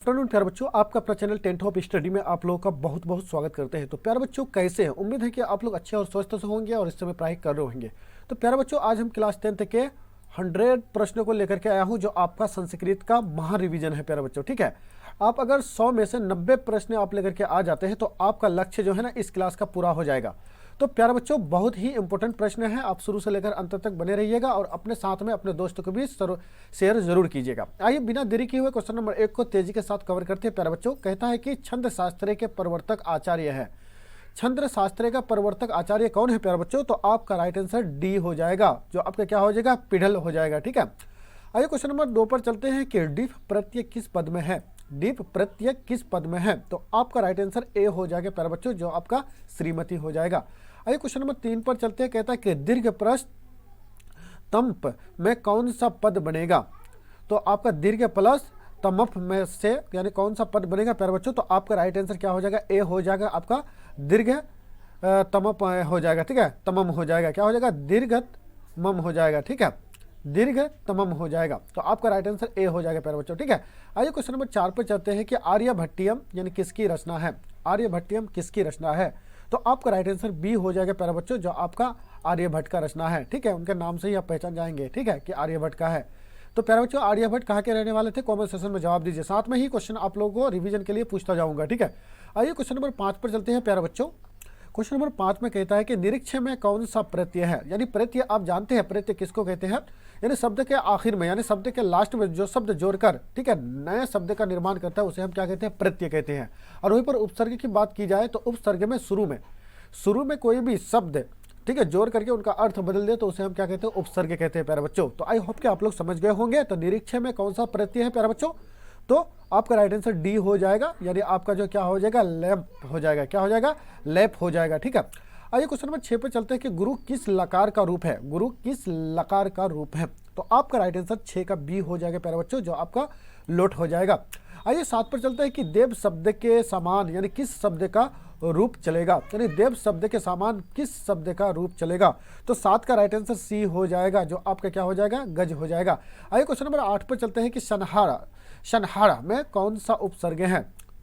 Afternoon प्यारे बच्चों, आपका अपना चैनल 10th ऑफ स्टडी में आप लोगों का बहुत बहुत स्वागत करते हैं। तो प्यारे बच्चों, कैसे हैं? उम्मीद है कि आप लोग अच्छे और स्वस्थ से होंगे और इस समय पढ़ाई कर रहे होंगे। तो प्यारे बच्चों, आज हम क्लास 10th के 100 प्रश्नों को लेकर के आया हूं, जो आपका संस्कृत का महा रिवीजन है। प्यारे बच्चों, ठीक है, आप अगर 100 में से 90 प्रश्न आप लेकर के आ जाते हैं तो आपका लक्ष्य जो है ना इस क्लास का पूरा हो जाएगा। तो प्यारे बच्चों, बहुत ही इंपॉर्टेंट प्रश्न है, आप शुरू से लेकर अंत तक बने रहिएगा और अपने साथ में अपने दोस्तों को भी शेयर जरूर कीजिएगा। आइए बिना देरी किए हुए क्वेश्चन नंबर 1 को तेजी के साथ कवर करते हैं। प्यारे बच्चों, कहता है कि छंद शास्त्र के प्रवर्तक आचार्य है। छंद शास्त्र का प्रवर्तक आचार्य कौन है प्यारे बच्चों? तो आपका राइट आंसर डी हो जाएगा, जो आपका क्या हो जाएगा, पिढ़ल हो जाएगा। ठीक है, आइए क्वेश्चन नंबर 2 पर चलते हैं कि डीप प्रत्यय किस पद में है। डीप प्रत्यय किस पद में है? तो आपका राइट आंसर ए हो जाएगा प्यारे बच्चों, जो आपका श्रीमती हो जाएगा। आइए क्वेश्चन नंबर 3 पर चलते हैं, कहता है कि दीर्घ प्रस्थ तम्प में कौन सा पद बनेगा। तो आपका दीर्घ प्लस तमप में से यानी कौन सा पद बनेगा प्यारे बच्चों? तो आपका राइट आंसर क्या हो जाएगा, ए हो जाएगा, आपका दीर्घ तमप हो जाएगा। ठीक है, तमम हो जाएगा, क्या हो जाएगा, दीर्घ मम हो जाएगा। ठीक है, दीर्घ तमम हो जाएगा, तो आपका राइट आंसर ए हो जाएगा प्यारे बच्चों। ठीक है, आइए क्वेश्चन नंबर 4 पर चलते हैं कि आर्यभट्टियम यानी किसकी रचना है। आर्यभट्टियम किसकी रचना है? तो आपका राइट आंसर बी हो जाएगा प्यारे बच्चों, जो आपका आर्यभट्ट का रचना है। ठीक है, उनके नाम से ही आप पहचान जाएंगे, ठीक है, कि आर्यभट्ट का है। तो प्यारे बच्चों, आर्यभट्ट कहाँ के रहने वाले थे? कमेंट सेक्शन में जवाब दीजिए, साथ में ही क्वेश्चन आप लोगों को रिवीजन के लिए पूछता जाऊंगा। ठीक है, आइए क्वेश्चन नंबर 5 पर चलते हैं प्यारे बच्चों। क्वेश्चन नंबर 5 में कहता है कि निरीक्ष में कौन सा प्रत्यय है। यानी प्रत्यय आप जानते हैं, प्रत्यय किसको कहते हैं? यानी शब्द के आखिर में यानी शब्द के लास्ट में जो शब्द जोड़कर, ठीक है, नए शब्द का निर्माण करता है, उसे हम क्या कहते हैं, प्रत्यय कहते हैं। और वहीं पर उपसर्ग की बात की जाए तो उपसर्ग में शुरू में कोई भी शब्द, ठीक है, जोड़ करके उनका अर्थ बदल दे तो उसे हम क्या कहते हैं, उपसर्ग कहते हैं प्यारे बच्चों। तो आई होप कि आप लोग समझ गए होंगे। तो निरीक्ष में कौन सा प्रत्यय है प्यारे बच्चों? तो आपका राइट आंसर डी हो जाएगा, यानी आपका जो क्या हो जाएगा, लैप हो जाएगा। क्या हो जाएगा, लैप हो जाएगा। ठीक है, आइए क्वेश्चन नंबर 6 पे चलते हैं कि गुरु किस लकार का रूप है। गुरु किस लकार का रूप है? तो आपका राइट आंसर 6 का बी हो जाएगा प्यारे बच्चों, जो आपका लोट हो जाएगा। आइए 7 पर चलते हैं कि देव शब्द के समान यानी किस शब्द का रूप चलेगा। यानी देव शब्द के समान किस शब्द का रूप चलेगा? तो 7 का राइट आंसर सी हो जाएगा, जो आपका क्या हो जाएगा, गज हो जाएगा। आइए क्वेश्चन नंबर 8 पर चलते हैं कि शनहारा में कौन सा उपसर्ग है।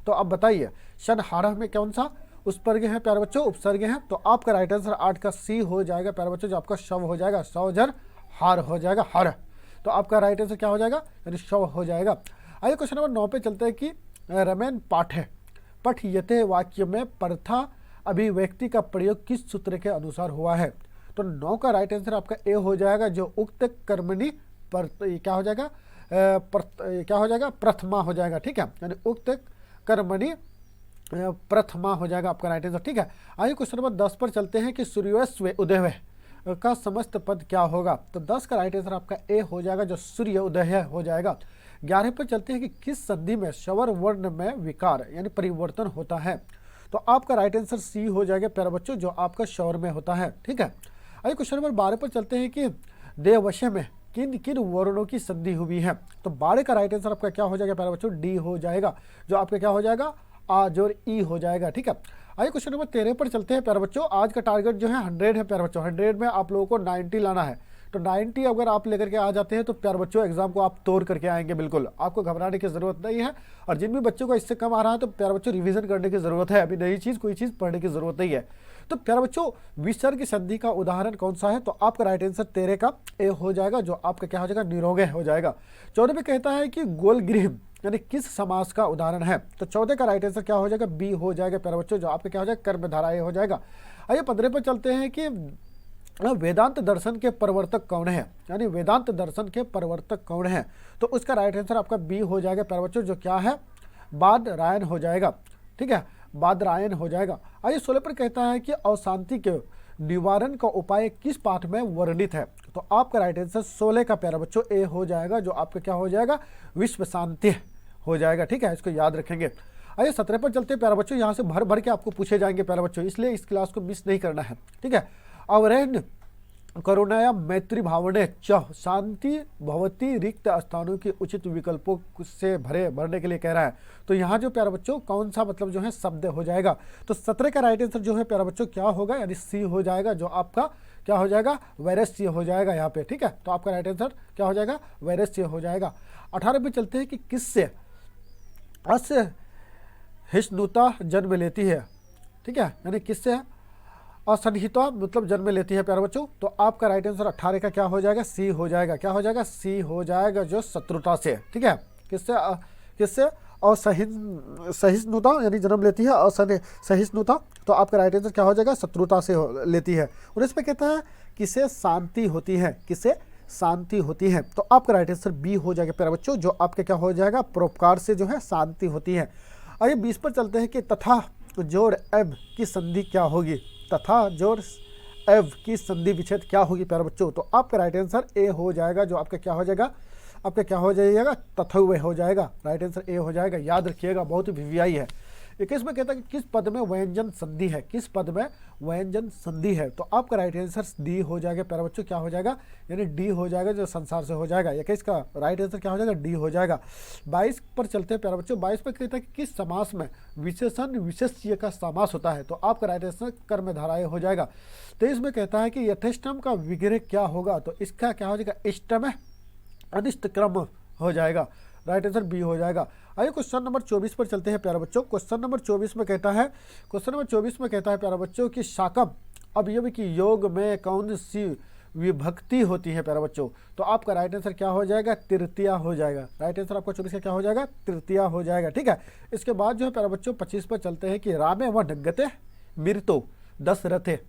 तो आप बताइए, शनहारा में कौन सा उपसर्ग है प्यारे बच्चों, उपसर्ग है? तो आपका राइट आंसर 8 का सी हो जाएगा प्यारे बच्चों, जो आपका शव हो जाएगा, सौजर हार हो जाएगा, हर। तो आपका राइट आंसर क्या हो जाएगा, यानी शव हो जाएगा। आइए क्वेश्चन नंबर 9 पे चलते हैं कि रमेन पठयते वाक्य में परथा अभिव्यक्ति का प्रयोग किस सूत्र के अनुसार हुआ है। तो 9 का राइट आंसर आपका ए हो जाएगा, जो उक्त कर्मणि पर क्या हो जाएगा, क्या हो जाएगा, प्रथमा हो जाएगा। ठीक है, यानी उक्त कर्मणि प्रथमा हो जाएगा आपका राइट आंसर। ठीक है, आइए क्वेश्चन नंबर 10 पर चलते हैं कि सूर्योदय उदय का समस्त पद क्या होगा। तो 10 का राइट आंसर आपका ए हो जाएगा, जो सूर्य उदय हो जाएगा। 11 पर चलते हैं कि किस संधि में स्वर वर्ण में विकार यानी परिवर्तन होता है। तो आपका राइट आंसर सी हो जाएगा प्यारे बच्चों, जो आपका स्वर में होता है। ठीक है, आइए क्वेश्चन नंबर 12 पर चलते हैं कि देवश में किन किन वर्णों की संधि हुई है। तो 12 का राइट आंसर आपका क्या हो जाएगा प्यारे बच्चों, डी हो जाएगा, जो आपका क्या हो जाएगा, आ जोर ई हो जाएगा। ठीक है, आइए क्वेश्चन नंबर 13 पर चलते हैं प्यारे बच्चों। आज का टारगेट जो है 100 है प्यारे बच्चों, 100 में आप लोगों को 90 लाना है। तो 90 अगर आप लेकर के आ जाते हैं तो प्यारे बच्चों एग्जाम को आप तोड़ करके आएंगे, बिल्कुल आपको घबराने की जरूरत नहीं है। और जिन भी बच्चों को इससे कम आ रहा है तो प्यारे बच्चों रिवीजन करने की जरूरत है, अभी नई चीज कोई चीज पढ़ने की जरूरत नहीं है। तो प्यारे बच्चों, विसर्ग संधि का उदाहरण कौन सा है? तो आपका राइट आंसर 13 का ए हो जाएगा, जो आपका क्या हो जाएगा, निरोगे हो जाएगा। 14 में कहता है कि गोलगृह यानी किस समास का उदाहरण है। तो 14 का राइट आंसर क्या हो जाएगा, बी हो जाएगा प्यारे बच्चों, जो आपका क्या हो जाएगा, कर्मधारय हो जाएगा। आइए 15 पर चलते हैं कि वेदांत दर्शन के प्रवर्तक कौन है। यानी वेदांत दर्शन के प्रवर्तक कौन है? तो उसका राइट आंसर आपका बी हो जाएगा प्यारे बच्चों, जो क्या है, बादरायण हो जाएगा। ठीक है, बादरायण हो जाएगा। आइए 16 पर कहता है कि अशांति के निवारण का उपाय किस पाठ में वर्णित है। तो आपका राइट आंसर 16 का प्यारे बच्चों ए हो जाएगा, जो आपका क्या हो जाएगा, विश्व शांति हो जाएगा। ठीक है, इसको याद रखेंगे। आइए 17 पर चलते हैं प्यारे बच्चों, यहाँ से भर भर के आपको पूछे जाएंगे प्यारे बच्चों, इसलिए इस क्लास को मिस नहीं करना है। ठीक है, अवरैन करुणाया मैत्री भावने च शांति भवती रिक्त स्थानों के उचित विकल्पों से भरने के लिए कह रहा है। तो यहाँ जो प्यारे बच्चों कौन सा मतलब जो है शब्द हो जाएगा। तो 17 का राइट आंसर जो है प्यारे बच्चों क्या होगा, यानी सी हो जाएगा, जो आपका क्या हो जाएगा, वैरस्य हो जाएगा यहाँ पे। ठीक है, तो आपका राइट आंसर क्या हो जाएगा, वैरस्य हो जाएगा। 18 पे चलते हैं कि किससे असहिष्णुता जन्म लेती है, ठीक है, यानी किससे है, असहिष्णुता मतलब जन्म लेती है प्यारे बच्चों। तो आपका राइट आंसर 18 का क्या हो जाएगा, सी हो जाएगा। क्या हो जाएगा, सी हो जाएगा, जो शत्रुता से, ठीक है, किससे किससे, असहिष्णुता यानी जन्म लेती है असहिष्णुता। तो आपका राइट आंसर क्या हो जाएगा, शत्रुता से लेती है। और इसमें कहता है किसे शांति होती है, किसे शांति होती है। तो आपका राइट आंसर बी हो जाएगा प्यारे बच्चों, जो आपके क्या हो जाएगा, परोपकार से जो है शांति होती है। आइए 20 पर चलते हैं कि तथा जोड़ एव की संधि क्या होगी, तथा जोड़ एव की संधि विच्छेद क्या होगी प्यारे बच्चों। तो आपका राइट आंसर ए हो जाएगा, जो आपका क्या हो जाएगा, आपका क्या हो जाएगा, तथव्य हो जाएगा। राइट आंसर ए हो जाएगा, याद रखिएगा, बहुत ही वीवीआई है। 21 में कहता है कि किस पद में व्यंजन संधि है, किस पद में व्यंजन संधि है। तो आपका राइट आंसर डी हो जाएगा प्यारे बच्चों, क्या हो जाएगा, यानी डी हो जाएगा, जो संसार से हो जाएगा। 21 का राइट आंसर क्या हो जाएगा, डी हो जाएगा। 22 पर चलते हैं प्यारे बच्चों। 22 पर कहता है कि किस समास में विशेषण विशेष्य का समास होता है। तो आपका राइट आंसर कर्मधारय हो जाएगा। 23 में कहता है कि यथेष्टम का विग्रह क्या होगा। तो इसका क्या हो जाएगा, इष्टम अनिष्ट क्रम हो जाएगा। राइट आंसर बी हो जाएगा। आइए क्वेश्चन नंबर 24 पर चलते हैं प्यारे बच्चों। क्वेश्चन नंबर 24 में कहता है, क्वेश्चन नंबर 24 में कहता है प्यारे बच्चों कि शाकम अवयव की योग में कौन सी विभक्ति होती है प्यारे बच्चों। तो आपका राइट आंसर क्या हो जाएगा, तृतीया हो जाएगा। राइट आंसर आपका 24 का क्या हो जाएगा, तृतीया हो जाएगा, ठीक है। इसके बाद जो है प्यारे बच्चों 25 पर चलते हैं कि रामे वन गते मृतो दशरथे,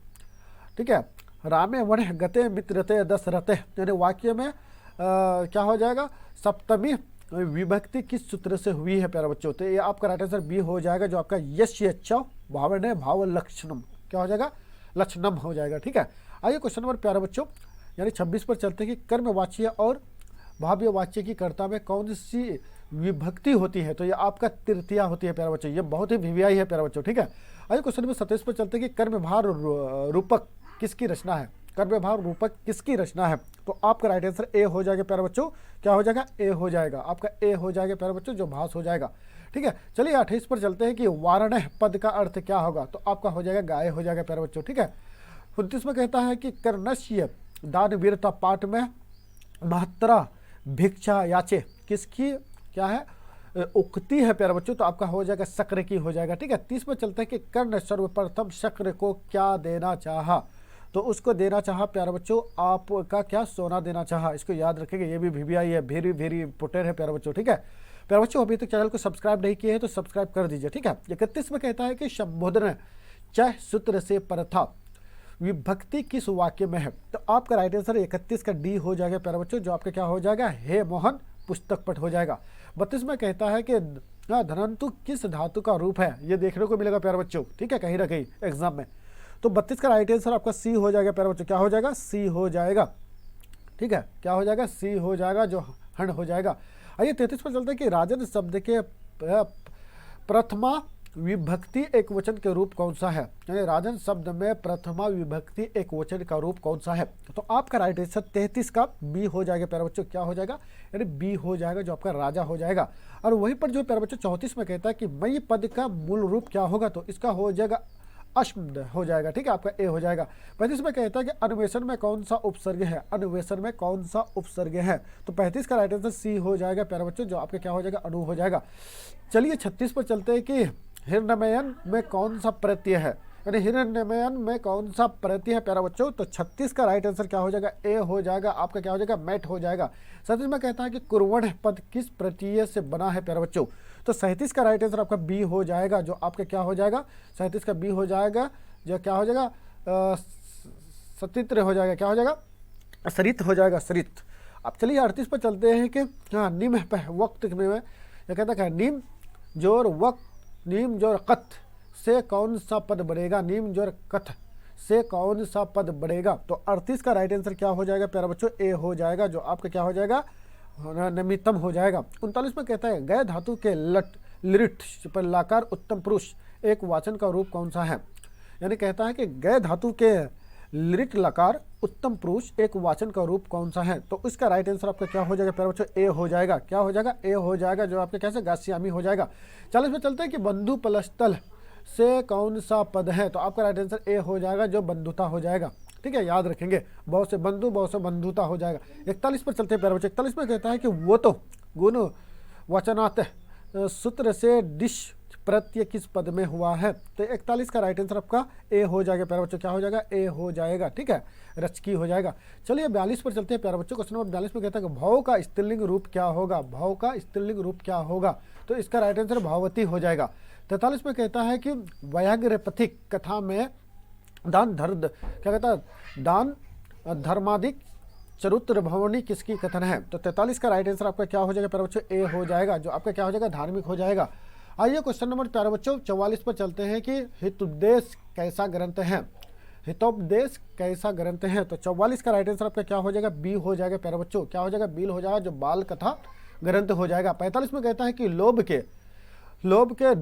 ठीक है, रामे वन गते मित्रते दशरथे, यानी वाक्य में क्या हो जाएगा, सप्तमी विभक्ति किस सूत्र से हुई है प्यारे बच्चों। तो ये आपका राइट आंसर बी हो जाएगा, जो आपका यश्य च भावने भाव लक्षणम क्या हो जाएगा, लक्षणम हो जाएगा, ठीक है। आइए क्वेश्चन नंबर प्यारे बच्चों यानी 26 पर चलते हैं कि कर्मवाच्य और भाव्यवाच्य की कर्ता में कौन सी विभक्ति होती है। तो ये आपका तृतीया होती है प्यारे बच्चों, ये बहुत ही वीवीआई है प्यारे बच्चों, ठीक है। आइए क्वेश्चन नंबर 27 पर चलते हैं कि कर्मभार रूपक किसकी रचना है, कर्मभार रूपक किसकी रचना है। तो आपका राइट आंसर ए हो जाएगा प्यारे बच्चों, क्या हो जाएगा, ए हो जाएगा, आपका ए हो जाएगा प्यारे बच्चों, जो भास हो जाएगा, ठीक है। चलिए 28 पर चलते हैं कि वारण पद का अर्थ क्या होगा। तो आपका हो जाएगा गाय हो जाएगा प्यारे बच्चों, ठीक है। 29 में कहता है कि कर्णस्य दान वीरता पाठ में महत्रा भिक्षा याचे किसकी क्या है, उक्ति है प्यारे बच्चों। तो आपका हो जाएगा शक्र की हो जाएगा, ठीक है। 30 में चलते हैं कि कर्ण सर्वप्रथम शक्र को क्या देना चाहा। तो उसको देना चाहा प्यारे बच्चों, आपका क्या, सोना देना चाहा। इसको याद रखेंगे, ये भी वीवीआई है, वेरी वेरी इंपोर्टेंट है प्यारे बच्चों, ठीक है। प्यारे बच्चों अभी तक चैनल को सब्सक्राइब नहीं किए हैं तो सब्सक्राइब कर दीजिए, ठीक है। 31 में कहता है कि संबोधन चह सूत्र से परथा विभक्ति किस वाक्य में है। तो आपका राइट आंसर 31 का डी हो जाएगा प्यारे बच्चों, जो आपका क्या हो जाएगा, हे मोहन पुस्तक पट हो जाएगा। 32 में कहता है कि धनंतु किस धातु का रूप है, ये देखने को मिलेगा प्यारे बच्चों, ठीक है, कहीं ना कहीं एग्जाम में। तो 32 का राइट आंसर आपका सी हो जाएगा प्यारे बच्चों, क्या हो जाएगा, सी हो जाएगा, ठीक है, क्या हो जाएगा, सी हो जाएगा, जो हण हो जाएगा। आइए 33 पर चलते हैं कि राजन शब्द के प्रथमा विभक्ति एक वचन के रूप कौन सा है, यानी राजन शब्द में प्रथमा विभक्ति एक वचन का रूप कौन सा है। तो आपका राइट आंसर 33 का बी हो जाएगा प्यारे बच्चों, क्या हो जाएगा, यानी बी हो जाएगा, जो आपका राजा हो जाएगा। और वहीं पर जो प्यारे बच्चों 34 में कहता है कि मई पद का मूल रूप क्या होगा। तो इसका हो जाएगा अश्म हो जाएगा, ठीक है, आपका ए हो जाएगा। 35 में कहता है कि अन्वेषण में कौन सा उपसर्ग है, अन्वेषण में कौन सा उपसर्ग है। तो 35 का राइट आंसर सी हो जाएगा प्यारे बच्चों, जो आपका क्या हो जाएगा, अनु हो जाएगा। चलिए 36 पर चलते हैं कि हिरण्मयन में कौन सा प्रत्यय है, यानी हिरण्मयन में कौन सा प्रत्यय है प्यारा बच्चों। तो 36 का राइट आंसर क्या हो जाएगा, ए हो जाएगा, आपका क्या हो जाएगा, मैट हो जाएगा। 37 में कहता है कि कुर्वण पद किस प्रत्यय से बना है प्यारा बच्चों। तो 37 का राइट आंसर आपका बी हो जाएगा, जो आपका क्या हो जाएगा, 37 का बी हो जाएगा, जो क्या हो जाएगा, सतित्र हो जाएगा, क्या हो जाएगा, सरित हो जाएगा, सरित। अब चलिए 38 पर चलते हैं कि हाँ निम वक्त में यह कहता है नीम जोर वक्त नीम जोर कथ से कौन सा पद बढ़ेगा, नीम जोर कथ से कौन सा पद बढ़ेगा। तो 38 का राइट आंसर क्या हो जाएगा प्यारा बच्चों, ए हो जाएगा, जो आपका क्या हो जाएगा, नमितम हो जाएगा। 39 में कहता है गय धातु के लिट पर लाकार उत्तम पुरुष एक वाचन का रूप कौन सा है, यानी कहता है कि गय धातु के लिट लकार उत्तम पुरुष एक वाचन का रूप कौन सा है। तो इसका राइट आंसर आपका क्या हो जाएगा प्यारे बच्चों, ए हो जाएगा, क्या हो जाएगा, ए हो जाएगा, जो आपके कैसे गास्यामी हो जाएगा। 40 में चलते हैं कि बंधु पलस्थल से कौन सा पद है। तो आपका राइट आंसर ए हो जाएगा, जो बंधुता हो जाएगा, ठीक है, याद रखेंगे, बहुत से बंधु बहुत से बंधुता हो जाएगा। 41 पर चलते हैं प्यारे बच्चों। 41 में कहता है कि वो तो गुण वचनात् सूत्र से डिश प्रत्यय किस पद में हुआ है? तो 41 का राइट आंसर आपका ए हो जाएगा प्यारे बच्चों, क्या हो जाएगा? ए हो जाएगा, ठीक है, रचकी हो जाएगा। चलिए 42 पर चलते हैं प्यारे बच्चों। क्वेश्चन नंबर 42 में कहता है कि भाव का स्त्रीलिंग रूप क्या होगा? भाव का स्त्रीलिंग रूप क्या होगा? तो इसका राइट आंसर भाववती हो जाएगा। 43 में कहता है कि व्याघ्रपथिक कथा में दान क्या कहता है, दान धर्मादिक चरुत्र भवनी किसकी कथन है? तो 43 का राइट आंसर आपका क्या हो जाएगा प्यारे बच्चों? ए हो जाएगा, जो आपका क्या हो जाएगा? धार्मिक हो जाएगा। आइए क्वेश्चन नंबर प्यारे बच्चों 44 पर चलते हैं कि हितोपदेश कैसा ग्रंथ है? हितोपदेश कैसा ग्रंथ है? तो 44 का राइट आंसर आपका क्या हो जाएगा? बी हो जाएगा प्यारे बच्चों, क्या हो जाएगा? बी हो जाएगा, जो बाल कथा ग्रंथ हो जाएगा। 45 में कहता है कि लोभ के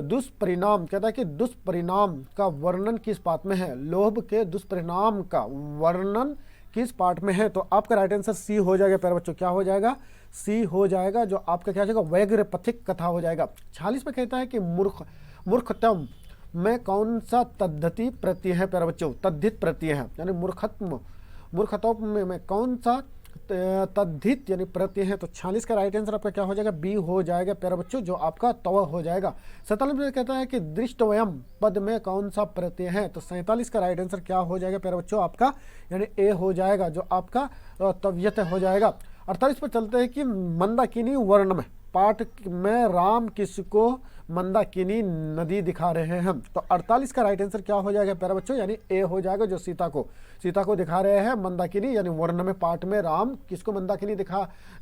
दुष्परिणाम, कहता है कि दुष्परिणाम का वर्णन किस पाठ में है? लोभ के दुष्परिणाम का वर्णन किस पाठ में है? तो आपका राइट आंसर सी हो जाएगा प्यारे बच्चों, क्या हो जाएगा? सी हो जाएगा, जो आपका क्या हो जाएगा? व्याघ्रपथिक कथा हो जाएगा। 46 में कहता है कि मूर्खतम में कौन सा तद्धित प्रत्यय है प्यारे बच्चों? तद्धित प्रत्यय है, यानी मूर्खत्व में कौन सा तद्धित यानी प्रत्यय है? तो 46 का राइट आंसर आपका क्या हो जाएगा? बी हो जाएगा प्यारे बच्चों, जो आपका तव हो जाएगा। 47 में कहता है कि दृष्टवयम पद में कौन सा प्रत्यय है? तो 47 का राइट आंसर क्या हो जाएगा प्यारे बच्चों? आपका यानी ए हो जाएगा, जो आपका तव्यत हो जाएगा। 48 पर चलते हैं कि मंदाकिनी वर्णम पाठ में राम किसको मंदाकिनी नदी दिखा रहे हैं? तो 48 का राइट आंसर क्या हो जाएगा प्यारे बच्चों? यानी ए हो जाएगा, जो सीता को दिखा रहे हैं मंदाकिनी, यानी वर्ण में पाठ में राम किसको मंदाकिनी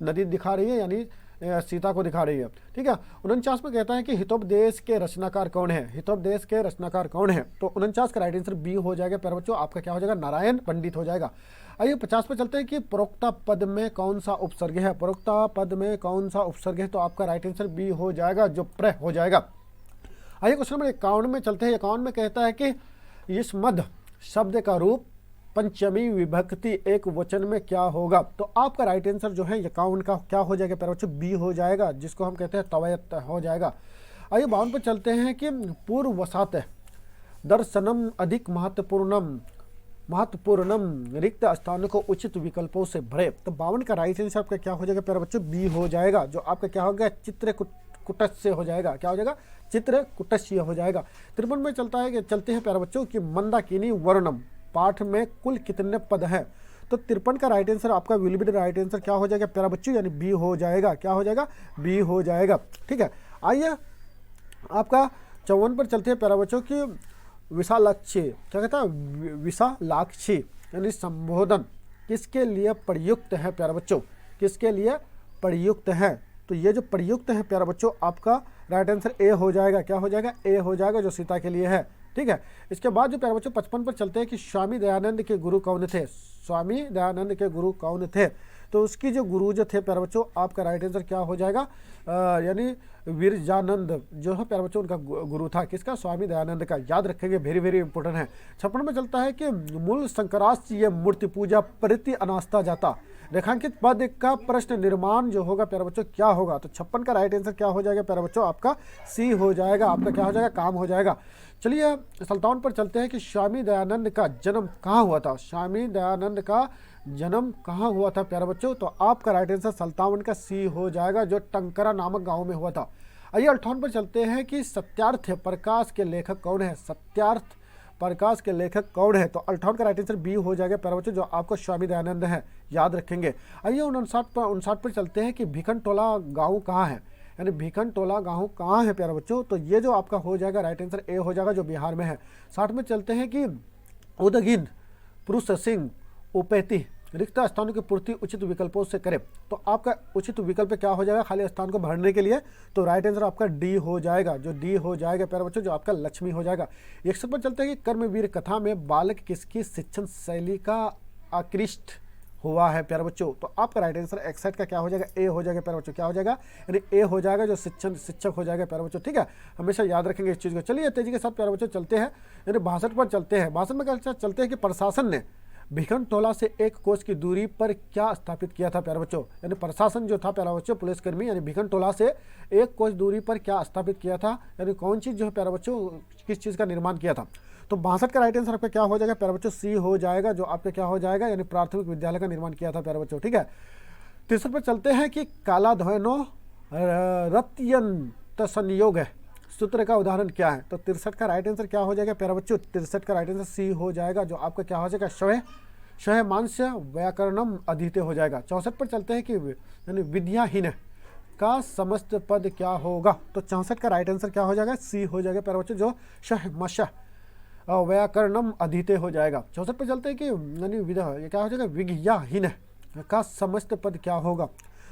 नदी दिखा रही है, यानी सीता को दिखा रही है, ठीक है। 49 में कहता है कि हितोपदेश के रचनाकार कौन है? हितोपदेश के रचनाकार कौन है? तो 49 का राइट आंसर बी हो जाएगा प्यारे बच्चों, आपका क्या हो जाएगा? नारायण पंडित हो जाएगा। आइए 50 पे चलते हैं कि प्रोक्ता पद में कौन सा उपसर्ग है? प्रोक्ता पद में कौन सा उपसर्ग है? तो आपका राइट आंसर बी हो जाएगा, जो प्र हो जाएगा। आइए क्वेश्चन नंबर 51 में चलते हैं। 51 में कहता है कि इस मध्य शब्द का रूप पंचमी विभक्ति एक वचन में क्या होगा? तो आपका राइट आंसर जो है 51 का क्या हो जाएगा प्यारे बच्चों? बी हो जाएगा, जिसको हम कहते हैं तवयत हो जाएगा। आइए 52 पर चलते हैं कि पूर्ववसात दर्शनम अधिक महत्वपूर्णम रिक्त स्थानों को उचित विकल्पों से भरे। तो 52 का राइट आंसर आपका क्या हो जाएगा प्यारे बच्चों? बी हो जाएगा, जो आपका क्या होगा? चित्र कुटस्य हो जाएगा, क्या हो जाएगा? चित्र कुटस्य हो जाएगा। 53 में चलते हैं प्यारे बच्चों कि मंदाकिनी वर्णम पाठ में कुल कितने पद हैं? तो 53 का राइट आंसर आपका विल बी राइट आंसर क्या हो जाएगा प्यारा बच्चों? यानी बी हो जाएगा, क्या हो जाएगा? बी हो जाएगा, ठीक है। आइए आपका 54 पर चलते हैं प्यारा बच्चों की विशालाक्षी, क्या कहता है? विशालाक्षी यानी संबोधन किसके लिए प्रयुक्त है प्यारा बच्चों? किसके लिए प्रयुक्त है? तो ये जो प्रयुक्त है प्यारा बच्चों, आपका राइट आंसर ए हो जाएगा, क्या हो जाएगा? ए हो जाएगा, जो सीता के लिए है, ठीक है। इसके बाद जो प्यारे बच्चों 55 पर चलते हैं कि स्वामी दयानंद के गुरु कौन थे? स्वामी दयानंद के गुरु कौन थे? तो उसकी जो गुरु जो थे प्यारे बच्चों, आपका राइट आंसर क्या हो जाएगा? यानी विरजानंद जो है प्यारे बच्चों, उनका गुरु था किसका? स्वामी दयानंद का, याद रखेंगे, वेरी वेरी इंपॉर्टेंट है। 56 में चलता है कि मूल शंकराचार्य ये मूर्ति पूजा प्रति अनास्था जाता रेखांकित पद का प्रश्न निर्माण जो होगा प्यारे बच्चों क्या होगा? तो 56 का राइट आंसर क्या हो जाएगा प्यारे बच्चों? आपका सी हो जाएगा, आपका क्या हो जाएगा? काम हो जाएगा। चलिए 57 पर चलते हैं कि स्वामी दयानंद का जन्म कहाँ हुआ था? स्वामी दयानंद का जन्म कहाँ हुआ था प्यारे बच्चों? तो आपका राइट आंसर 57 का सी हो जाएगा, जो टंकरा नामक गांव में हुआ था। आइए 58 पर चलते हैं कि सत्यार्थ प्रकाश के लेखक कौन है? सत्यार्थ प्रकाश के लेखक कौन है? तो 58 का राइट आंसर बी हो जाएगा प्यारे बच्चों, जो आपको स्वामी दयानंद है, याद रखेंगे। आइए 59 पर चलते हैं कि भिखनटोला गाँव कहाँ है? यानी भिखनटोला गाँव कहाँ है प्यारे बच्चों? तो ये जो आपका हो जाएगा राइट आंसर ए हो जाएगा, जो बिहार में है। 60 में चलते हैं कि उदगिन पुरुष सिंह उपेती रिक्त स्थानों की पूर्ति उचित विकल्पों से करें। तो आपका उचित विकल्प क्या हो जाएगा खाली स्थान को भरने के लिए? तो राइट आंसर आपका डी हो जाएगा, जो डी हो जाएगा प्यारे बच्चों, जो आपका लक्ष्मी हो जाएगा। 100 पर चलते हैं कि कर्मवीर कथा में बालक किसकी शिक्षण शैली का आकृष्ट हुआ है प्यारे बच्चों? तो आपका राइट आंसर 61 का क्या हो जाएगा? ए हो जाएगा प्यारे बच्चों, क्या हो जाएगा? यानी ए हो जाएगा, जो शिक्षक हो जाएगा प्यारे बच्चों, ठीक है। हमेशा याद रखेंगे इस चीज़ को। चलिए तेजी के साथ प्यारे बच्चों चलते हैं, यानी 62 पर चलते हैं। 62 में क्या चलते हैं कि प्रशासन ने भिखनटोला से 1 कोस की दूरी पर क्या स्थापित किया था प्यारे बच्चों? यानी प्रशासन जो था प्यारे बच्चों, पुलिसकर्मी, यानी भिखनटोला से 1 कोस दूरी पर क्या स्थापित किया था? यानी कौन चीज़ जो है प्यारे बच्चों, किस चीज़ का निर्माण किया था? तो 62 का राइट आंसर आपका क्या हो जाएगा प्यारे बच्चों? सी हो जाएगा, जो आपका क्या हो जाएगा? यानी प्राथमिक विद्यालय का निर्माण किया था प्यारे बच्चों, ठीक है। 63 पर चलते हैं कि काला धैनो रत्यंत संयोग है, सूत्र का उदाहरण क्या है? तो 63 का राइट आंसर क्या हो जाएगा प्यारे बच्चों? 63 का राइट आंसर सी हो जाएगा, जो आपका क्या हो जाएगा? शवय शय मांस्य व्याकरणम अधीते हो जाएगा। 64 पर चलते हैं कि यानी विद्याहीन का समस्त पद क्या होगा? तो 64 का राइट आंसर क्या हो जाएगा? सी हो जाएगा प्यारे बच्चों, जो शह मश व्याकरणम अधीते हो जाएगा। 64 पर चलते हैं कि यानी ये क्या हो जाएगा? विज्ञाहीन का समस्त पद क्या होगा?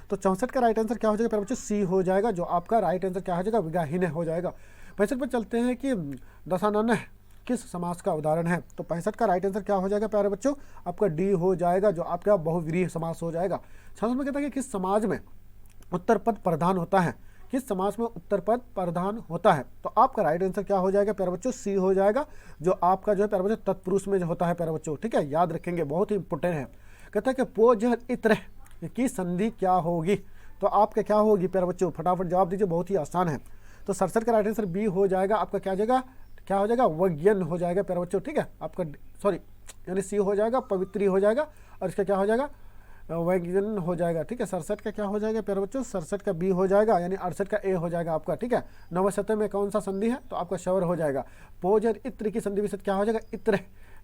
तो 64 का राइट आंसर क्या हो जाएगा प्यारे बच्चों? सी हो जाएगा, जो आपका राइट आंसर क्या हो जाएगा? विज्ञाहीन हो जाएगा। 65 पर चलते हैं कि दशानन किस समास का उदाहरण है? तो 65 का राइट आंसर क्या हो जाएगा प्यारे बच्चों? आपका डी हो जाएगा, जो आपका बहुव्रीहि समास हो जाएगा। 66 में कहता है कि किस समाज में उत्तर पद प्रधान होता है? किस समास में उत्तर पद प्रधान होता है? तो आपका राइट आंसर क्या हो जाएगा प्यारे बच्चों? सी हो जाएगा, जो आपका जो है प्यारे बच्चों तत्पुरुष में जो होता है प्यारे बच्चों, ठीक है, याद रखेंगे, बहुत ही इंपोर्टेंट है। कहता है कि पोजर इत्र की संधि क्या होगी? तो आपका क्या होगी प्यारे बच्चों? फटाफट जवाब दीजिए, बहुत ही आसान है। तो 67 का राइट आंसर बी हो जाएगा, आपका क्या जाएगा? क्या हो जाएगा? वज्ञन हो जाएगा प्यारे बच्चों, ठीक है, आपका सॉरी यानी सी हो जाएगा, पवित्री हो जाएगा, और इसका क्या हो जाएगा? वैज्ञान हो जाएगा, ठीक है। 67 का क्या हो जाएगा प्यारे बच्चों? 67 का बी हो जाएगा, यानी 68 का ए हो जाएगा आपका, ठीक है। नवशत में कौन सा संधि है? तो आपका शवर हो जाएगा। पोजर इत्र की संधि विशेष क्या हो जाएगा? इत्र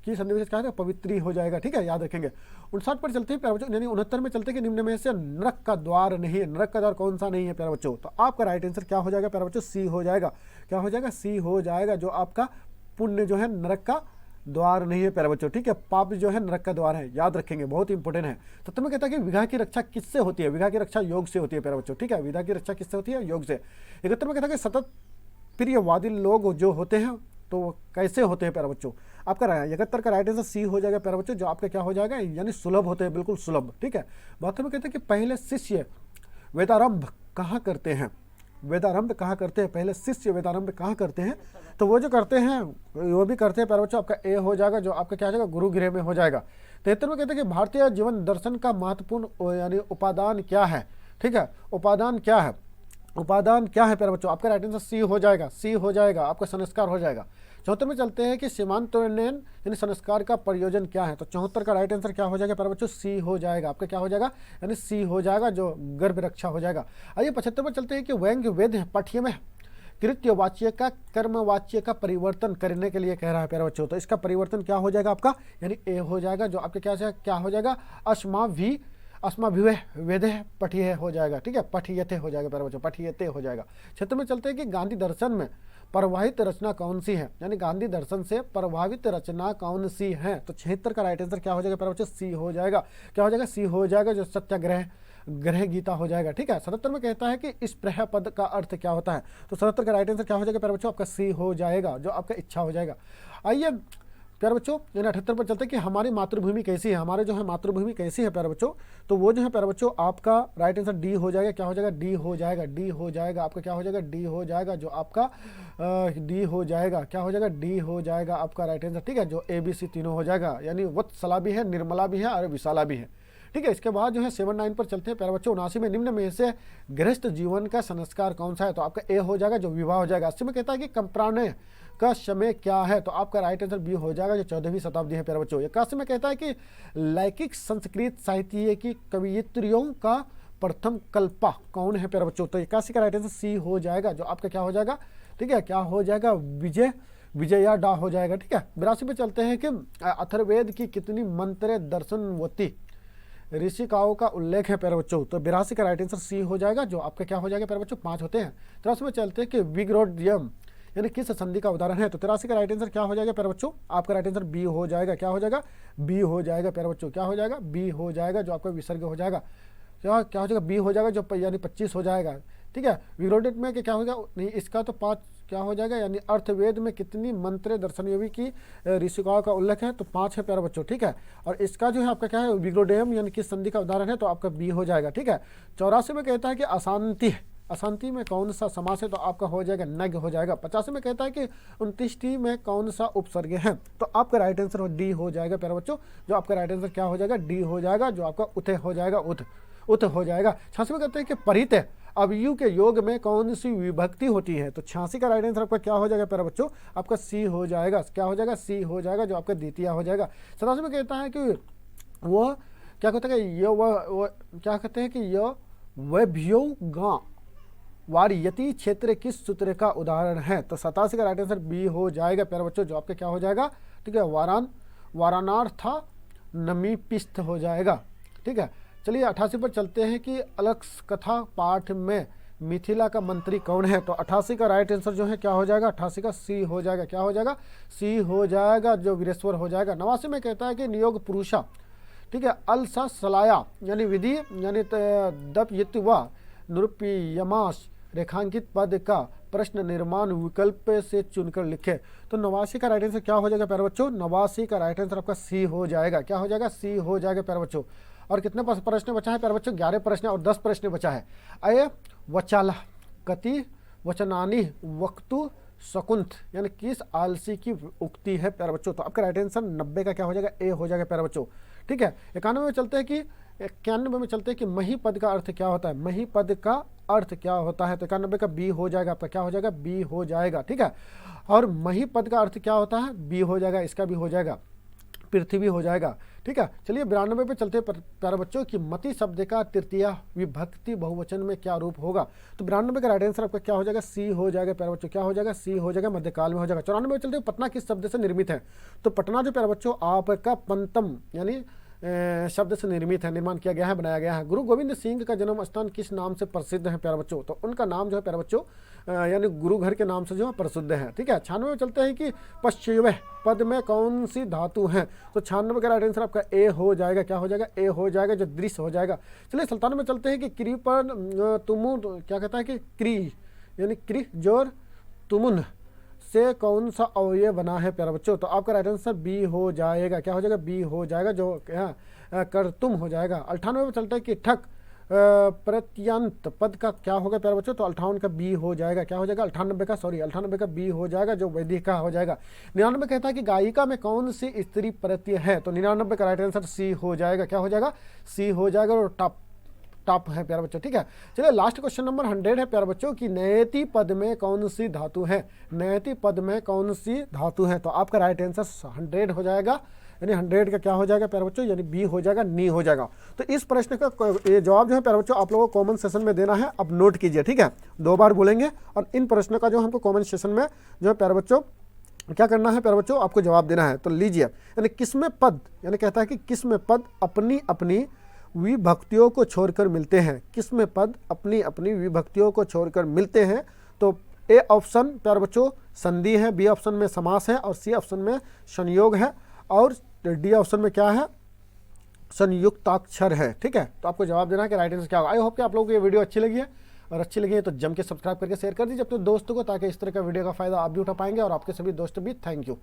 की संधि विशेष क्या है? पवित्री हो जाएगा, ठीक है, याद रखेंगे। 59 पर चलते हैं प्यारे बच्चों, यानी 69 में चलते हैं कि निम्न में से नरक का द्वार नहीं है। नरक का द्वार कौन सा नहीं है प्यारे बच्चों? तो आपका राइट आंसर क्या हो जाएगा प्यारे बच्चों? सी हो जाएगा। क्या हो जाएगा? सी हो जाएगा, जो आपका पुण्य जो है नरक का द्वार नहीं है प्यारे बच्चों, ठीक है, पाप जो है नरक का द्वार है, याद रखेंगे, बहुत इंपॉर्टेंट है। तो तुम्हें कहता है कि विघा की रक्षा किससे होती है? विघा की रक्षा योग से होती है प्यारे बच्चों, ठीक है, विघा की रक्षा किससे होती है? योग से। 71 में कहता है कि सतत प्रियवादी लोग जो होते हैं तो वो कैसे होते हैं प्यारे बच्चों? आपका 71 का राइट आंसर सी हो जाएगा प्यारे बच्चों, जो आपका क्या हो जाएगा? यानी सुलभ होते हैं, बिल्कुल सुलभ, ठीक है। 72 में कहते हैं कि पहले शिष्य वेदारंभ कहाँ करते हैं? वेदारंभ कहाँ करते हैं? पहले शिष्य वेदारंभ कहाँ करते हैं? तो वो जो करते हैं वो भी करते हैं प्यारे बच्चों, आपका ए हो जाएगा, जो आपका क्या हो जाएगा? गुरु गृह में हो जाएगा। 73 में कहते हैं कि भारतीय जीवन दर्शन का महत्वपूर्ण यानी उपादान क्या है? ठीक है, उपादान क्या है? उपादान क्या है प्यारे बच्चों? आपका राइट आंसर सी हो जाएगा, सी हो जाएगा, आपका संस्कार हो जाएगा। 74 में चलते हैं कि सीमांतोन्नयन यानी संस्कार का प्रयोजन क्या है? तो 74 का राइट आंसर क्या हो जाएगा प्यारे बच्चों? सी हो जाएगा, आपका क्या हो जाएगा? यानी सी हो जाएगा, जो गर्भ रक्षा हो जाएगा। आइए 75 में चलते हैं कि व्यंग्य वेद पाठ्य में कृत्यवाच्य का कर्मवाच्य का परिवर्तन करने के लिए कह रहा है प्यारे बच्चों। तो इसका परिवर्तन क्या हो जाएगा? आपका यानी ए हो जाएगा, जो आपके क्या हो जाएगा? अस्माभिः वेद पठिय हो जाएगा, ठीक है, पठियते हो जाएगा प्यारे बच्चों, पठियते हो जाएगा। क्षेत्र में चलते हैं कि गांधी दर्शन में प्रवाहित रचना कौन सी है? यानी गांधी दर्शन से प्रभावित रचना कौन सी है? तो 76 का राइट आंसर क्या हो जाएगा प्यारे बच्चों? सी हो जाएगा। क्या हो जाएगा? सी हो जाएगा, जो सत्याग्रह ग्रह गीता हो जाएगा, ठीक है। 77 में कहता है कि इस प्रह पद का अर्थ क्या होता है? तो 77 का राइट आंसर क्या हो जाएगा प्यारे बच्चों? आपका सी हो जाएगा, जो आपका इच्छा हो जाएगा। आइए प्यारे बच्चों, यानी 78 पर चलते हैं कि हमारी मातृभूमि कैसी है? हमारे जो है मातृभूमि कैसी है प्यारे बच्चों? तो वो जो है प्यारे बच्चों आपका राइट आंसर डी हो जाएगा। क्या हो जाएगा? डी हो जाएगा, डी हो जाएगा, आपका क्या हो जाएगा? डी हो जाएगा, जो आपका डी हो जाएगा। क्या हो जाएगा? डी हो जाएगा, आपका राइट आंसर, ठीक है, जो ए बी सी तीनों हो जाएगा, यानी वत्सला भी है, निर्मला भी है और विशाला भी है, ठीक है। इसके बाद जो है 79 पर चलते हैं प्यारे बच्चों। 79 में निम्न में से गृहस्थ जीवन का संस्कार कौन सा है? तो आपका ए हो जाएगा, जो विवाह हो जाएगा। 80 में कहता है कि कंप्राण्य का समय क्या है? तो आपका राइट आंसर बी हो जाएगा, जो 14वीं शताब्दी है प्यारे बच्चों। 81 में कहता है कि लैकिक संस्कृत साहित्य की कवयित्रियों का प्रथम कल्पा कौन है प्यारे बच्चों? तो 81 का राइट आंसर सी हो जाएगा, जो आपका क्या हो जाएगा? ठीक है, क्या हो जाएगा? विजया डा हो जाएगा, ठीक है। 82 पे चलते हैं कि अथर्ववेद की कितनी मंत्र दर्शनवती ऋषिकाओं का उल्लेख है प्यारे बच्चों? तो 82 का राइट आंसर सी हो जाएगा, जो आपका क्या हो जाएगा प्यारे बच्चों? 5 होते हैं। 83 में चलते हैं कि विग्रोडियम यानी किस संधि का उदाहरण है? तो 83 का राइट आंसर क्या हो जाएगा प्यारे बच्चों? आपका राइट आंसर बी हो जाएगा। क्या हो जाएगा? बी हो जाएगा प्यारे बच्चों। क्या हो जाएगा? बी हो जाएगा, जो आपका विसर्ग हो जाएगा। क्या हो जाएगा? बी हो जाएगा, जो यानी 25 हो जाएगा, ठीक है। विग्रोडेट में क्या होगा? नहीं, इसका तो 5 क्या हो जाएगा? यानी अर्थवेद में कितनी मंत्र दर्शनयोगी की ऋषिकाओं का उल्लेख है? तो 5 है प्यारे बच्चों, ठीक है। और इसका जो है आपका क्या है? विग्रोडेयम यानी किस संधि का उदाहरण है? तो आपका बी हो जाएगा, ठीक है। 84 में कहता है कि अशांति, अशांति में कौन सा समास है? तो आपका हो जाएगा नग हो जाएगा। 85 में कहता है कि 29 में कौन सा उपसर्ग है? तो आपका राइट आंसर डी हो जाएगा प्यारे बच्चों, जो आपका राइट आंसर क्या हो जाएगा? डी हो जाएगा, जो आपका उथे हो जाएगा, उत हो जाएगा। 86 में कहते हैं कि परित अवयु के योग में कौन सी विभक्ति होती है? तो 86 का राइट आंसर आपका क्या हो जाएगा प्यारे बच्चों? आपका सी हो जाएगा। क्या हो जाएगा? सी हो जाएगा, जो आपका द्वितीय हो जाएगा। 87 में कहता है कि वो क्या कहते हैं? ये क्या कहते हैं कि ये वैभ्यो गा वारयती क्षेत्र किस सूत्र का उदाहरण है? तो 87 का राइट आंसर बी हो जाएगा प्यारे बच्चों, जो आपका क्या हो जाएगा, ठीक है, वारानार्था नमीपिस्थ हो जाएगा। ठीक है, चलिए 88 पर चलते हैं कि अलग कथा पाठ में मिथिला का मंत्री कौन है? तो 88 का राइट आंसर जो है क्या हो जाएगा, 88 का सी हो जाएगा। क्या हो जाएगा, सी हो जाएगा, जो वीरेश्वर हो जाएगा। 89 में कहता है कि नियोग पुरुषा, ठीक है, अलसा सलाया यानी विधि यानी दपयित व नृपयमास रेखांकित पद का प्रश्न निर्माण विकल्प से चुनकर लिखे। तो 89 का राइट आंसर क्या हो जाएगा प्यारे बच्चों, 89 का राइट आंसर आपका सी हो जाएगा। क्या हो जाएगा, सी हो जाएगा प्यारे बच्चों। और कितने प्रश्न बचा है प्यारे बच्चों, 11 प्रश्न और 10 प्रश्न बचा है। अय वचाला कति वचनानी वक्तु शकुंत यानी किस आलसी की उक्ति है प्यारे बच्चों? तो आपका राइट आंसर 90 का क्या हो जाएगा, ए हो जाएगा प्यारे बच्चों। ठीक है, 91 में चलते हैं कि 91 में चलते हैं कि मही पद का अर्थ क्या होता है, मही पद का अर्थ क्या होता है? तो 91 का बी हो जाएगा, आपका क्या हो जाएगा, बी हो जाएगा। ठीक है, और मही पद का अर्थ क्या होता है, बी हो जाएगा, इसका भी हो जाएगा, पृथ्वी हो जाएगा। ठीक है, चलिए 92 पे चलते हैं प्यारे बच्चों कि मति शब्द का तृतीय विभक्ति बहुवचन में क्या रूप होगा? तो 92 का राइट आंसर आपका क्या हो जाएगा, सी हो जाएगा प्यारे बच्चों। क्या हो जाएगा, सी हो जाएगा, मध्यकाल में हो जाएगा। 94 में चलते हैं पटना किस शब्द से निर्मित है? तो पटना जो प्यारे बच्चों आपका पंतम यानी शब्द से निर्मित है, निर्माण किया गया है, बनाया गया है। गुरु गोविंद सिंह का जन्म स्थान किस नाम से प्रसिद्ध है प्यारे बच्चों? तो उनका नाम जो है प्यारे बच्चों यानी गुरु घर के नाम से जो है प्रसिद्ध है। ठीक है, 96 में चलते हैं कि पश्चिम पद में कौन सी धातु है? तो 96 का राइट आंसर आपका ए हो जाएगा। क्या हो जाएगा, ए हो जाएगा, जो दृश्य हो जाएगा। चलिए 97 में चलते हैं कि क्री पर तुमुन क्या कहता है कि क्री यानी क्री जोर तुमुन से कौन सा अवयव बना है प्यारे बच्चों? तो आपका राइट आंसर बी हो जाएगा। क्या हो जाएगा, बी हो जाएगा, जो कर तुम हो जाएगा। 98 में चलता है कि ठक प्रत्यंत पद का क्या होगा प्यारे बच्चों? तो 58 का बी हो जाएगा। क्या हो जाएगा, 98 का बी हो जाएगा, जो वैदिक का हो जाएगा। 99 कहता है कि गायिका में कौन सी स्त्री प्रत्यय है? तो 99 का राइट आंसर सी हो जाएगा। क्या हो जाएगा, सी हो जाएगा, और टॉप है प्यारे बच्चों। ठीक है, चलिए लास्ट क्वेश्चन नंबर 100 है प्यारे बच्चों कि नयति पद में कौन सी धातु है? नयति पद में कौन सी धातु है? तो आपका राइट आंसर 100 हो जाएगा, यानी 100 का क्या हो जाएगा प्यारे बच्चों, यानी बी हो जाएगा, नी हो जाएगा। तो इस प्रश्न का ये जवाब जो है प्यारे बच्चों आप लोगों को कॉमन सेशन में देना है। अब नोट कीजिए, ठीक है, 2 बार बोलेंगे और इन प्रश्नों का जो हमको कॉमन सेशन में जो है प्यारे बच्चों क्या करना है प्यारे बच्चों, आपको जवाब देना है। तो लीजिए, यानी किसमें पद, यानी कहता है कि किसमें पद अपनी अपनी विभक्तियों को छोड़कर मिलते हैं? किसमें पद अपनी अपनी विभक्तियों को छोड़कर मिलते हैं? तो ए ऑप्शन प्यारे बच्चों संधि है, बी ऑप्शन में समास है, और सी ऑप्शन में संयोग है, और डी ऑप्शन में क्या है, संयुक्ताक्षर है। ठीक है, तो आपको जवाब देना है कि राइट आंसर क्या होगा। आई होप कि आप लोगों को ये वीडियो अच्छी लगी है, और अच्छी लगी है तो जम के सब्सक्राइब करके शेयर कर दीजिए अपने दोस्तों को, ताकि इस तरह का वीडियो का फायदा आप भी उठा पाएंगे और आपके सभी दोस्त भी। Thank you.